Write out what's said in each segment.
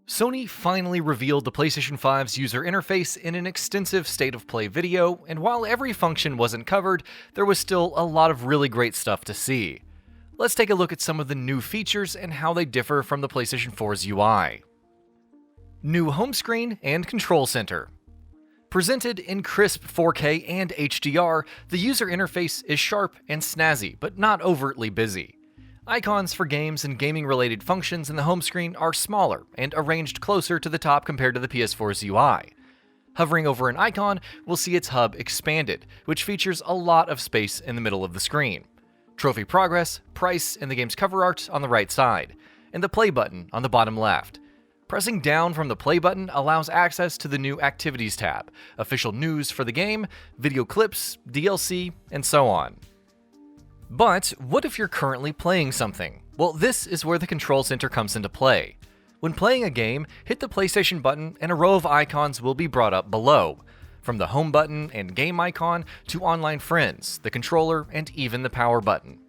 Sony finally revealed the PlayStation 5's user interface in an extensive state of play video, and while every function wasn't covered, there was still a lot of really great stuff to see. Let's take a look at some of the new features and how they differ from the PlayStation 4's UI. New home screen and control center. Presented in crisp 4K and HDR, the user interface is sharp and snazzy, but not overtly busy. Icons for games and gaming-related functions in the home screen are smaller and arranged closer to the top compared to the PS4's UI. Hovering over an icon, we'll see its hub expanded, which features a lot of space in the middle of the screen. Trophy progress, price, and the game's cover art on the right side, and the play button on the bottom left. Pressing down from the play button allows access to the new Activities tab, official news for the game, video clips, DLC, and so on. But what if you're currently playing something? Well, this is where the control center comes into play. When playing a game, hit the PlayStation button and a row of icons will be brought up below. From the home button and game icon to online friends, the controller, and even the power button.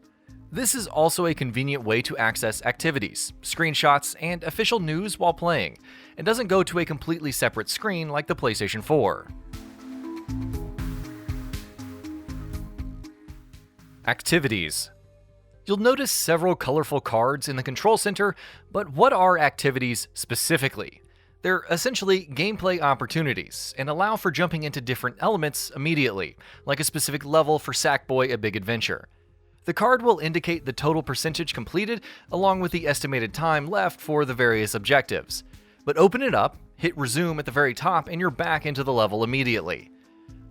This is also a convenient way to access activities, screenshots, and official news while playing, and doesn't go to a completely separate screen like the PlayStation 4. Activities. You'll notice several colorful cards in the control center, but what are activities specifically? They're essentially gameplay opportunities and allow for jumping into different elements immediately, like a specific level for Sackboy: A Big Adventure. The card will indicate the total percentage completed along with the estimated time left for the various objectives. But open it up, hit resume at the very top, and you're back into the level immediately.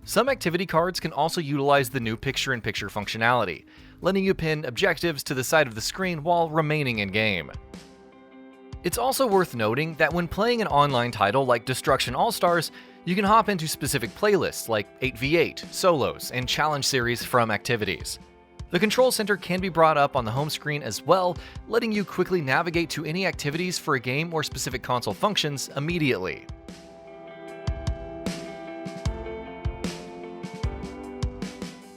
Some activity cards can also utilize the new picture-in-picture functionality, letting you pin objectives to the side of the screen while remaining in-game. It's also worth noting that when playing an online title like Destruction All-Stars, you can hop into specific playlists like 8v8, solos, and challenge series from activities. The control center can be brought up on the home screen as well, letting you quickly navigate to any activities for a game or specific console functions immediately.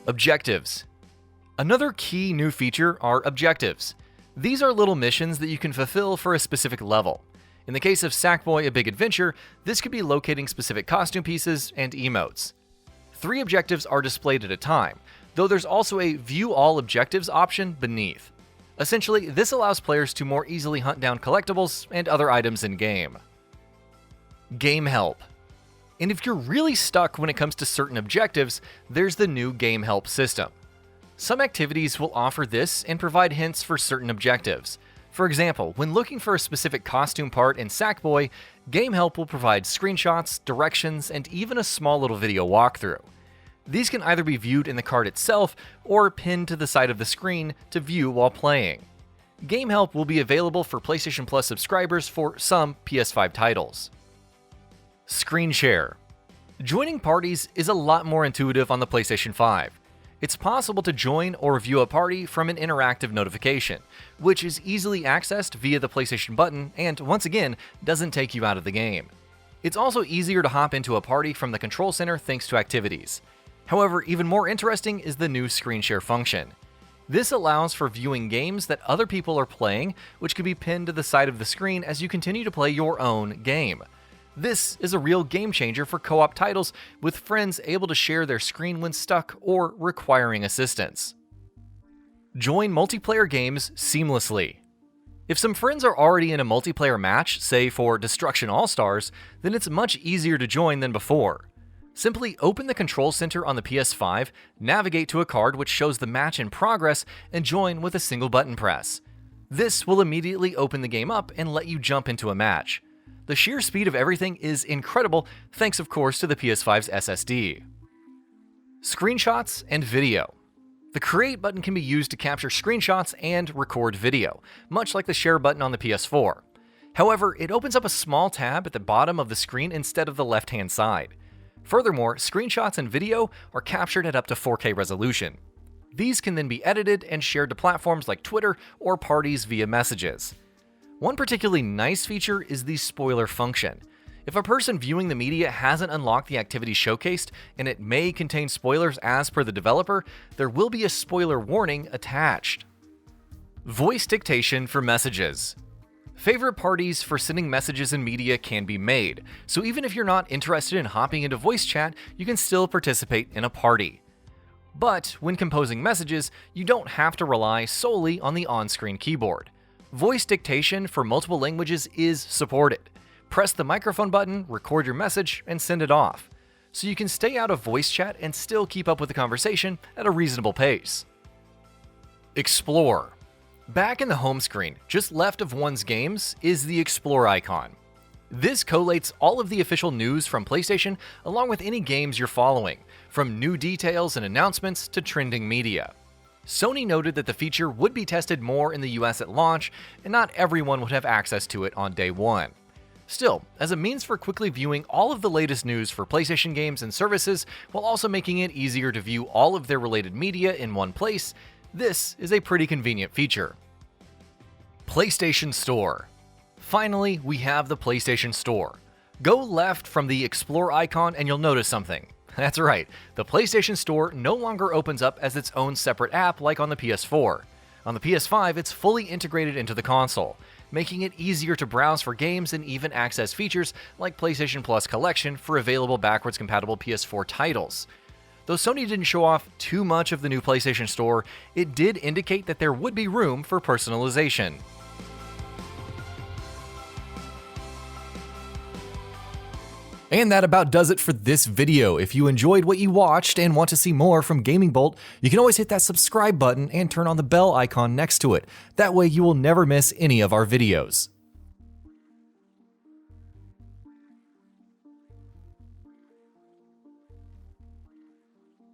Objectives. Another key new feature are objectives. These are little missions that you can fulfill for a specific level. In the case of Sackboy: A Big Adventure, this could be locating specific costume pieces and emotes. 3 objectives are displayed at a time, though there's also a View All Objectives option beneath. Essentially, this allows players to more easily hunt down collectibles and other items in-game. Game Help. And if you're really stuck when it comes to certain objectives, there's the new Game Help system. Some activities will offer this and provide hints for certain objectives. For example, when looking for a specific costume part in Sackboy, Game Help will provide screenshots, directions, and even a small little video walkthrough. These can either be viewed in the card itself or pinned to the side of the screen to view while playing. Game Help will be available for PlayStation Plus subscribers for some PS5 titles. Screen share. Joining parties is a lot more intuitive on the PlayStation 5. It's possible to join or view a party from an interactive notification, which is easily accessed via the PlayStation button and, once again, doesn't take you out of the game. It's also easier to hop into a party from the control center thanks to activities. However, even more interesting is the new screen share function. This allows for viewing games that other people are playing, which can be pinned to the side of the screen as you continue to play your own game. This is a real game changer for co-op titles, with friends able to share their screen when stuck or requiring assistance. Join multiplayer games seamlessly. If some friends are already in a multiplayer match, say for Destruction All-Stars, then it's much easier to join than before. Simply open the control center on the PS5, navigate to a card which shows the match in progress, and join with a single button press. This will immediately open the game up and let you jump into a match. The sheer speed of everything is incredible, thanks of course to the PS5's SSD. Screenshots and video. The Create button can be used to capture screenshots and record video, much like the Share button on the PS4. However, it opens up a small tab at the bottom of the screen instead of the left-hand side. Furthermore, screenshots and video are captured at up to 4K resolution. These can then be edited and shared to platforms like Twitter or parties via messages. One particularly nice feature is the spoiler function. If a person viewing the media hasn't unlocked the activity showcased and it may contain spoilers as per the developer, there will be a spoiler warning attached. Voice dictation for messages. Favorite parties for sending messages and media can be made, so even if you're not interested in hopping into voice chat, you can still participate in a party. But when composing messages, you don't have to rely solely on the on-screen keyboard. Voice dictation for multiple languages is supported. Press the microphone button, record your message, and send it off. So you can stay out of voice chat and still keep up with the conversation at a reasonable pace. Explore. Back in the home screen, just left of one's games, is the Explore icon. This collates all of the official news from PlayStation along with any games you're following, from new details and announcements to trending media. Sony noted that the feature would be tested more in the US at launch, and not everyone would have access to it on day one. Still, as a means for quickly viewing all of the latest news for PlayStation games and services, while also making it easier to view all of their related media in one place, this is a pretty convenient feature. PlayStation Store. Finally, we have the PlayStation Store. Go left from the Explore icon and you'll notice something. That's right, the PlayStation Store no longer opens up as its own separate app like on the PS4. On the PS5, it's fully integrated into the console, making it easier to browse for games and even access features like PlayStation Plus Collection for available backwards compatible PS4 titles. Though Sony didn't show off too much of the new PlayStation Store, it did indicate that there would be room for personalization. And that about does it for this video. If you enjoyed what you watched and want to see more from GamingBolt, you can always hit that subscribe button and turn on the bell icon next to it. That way you will never miss any of our videos.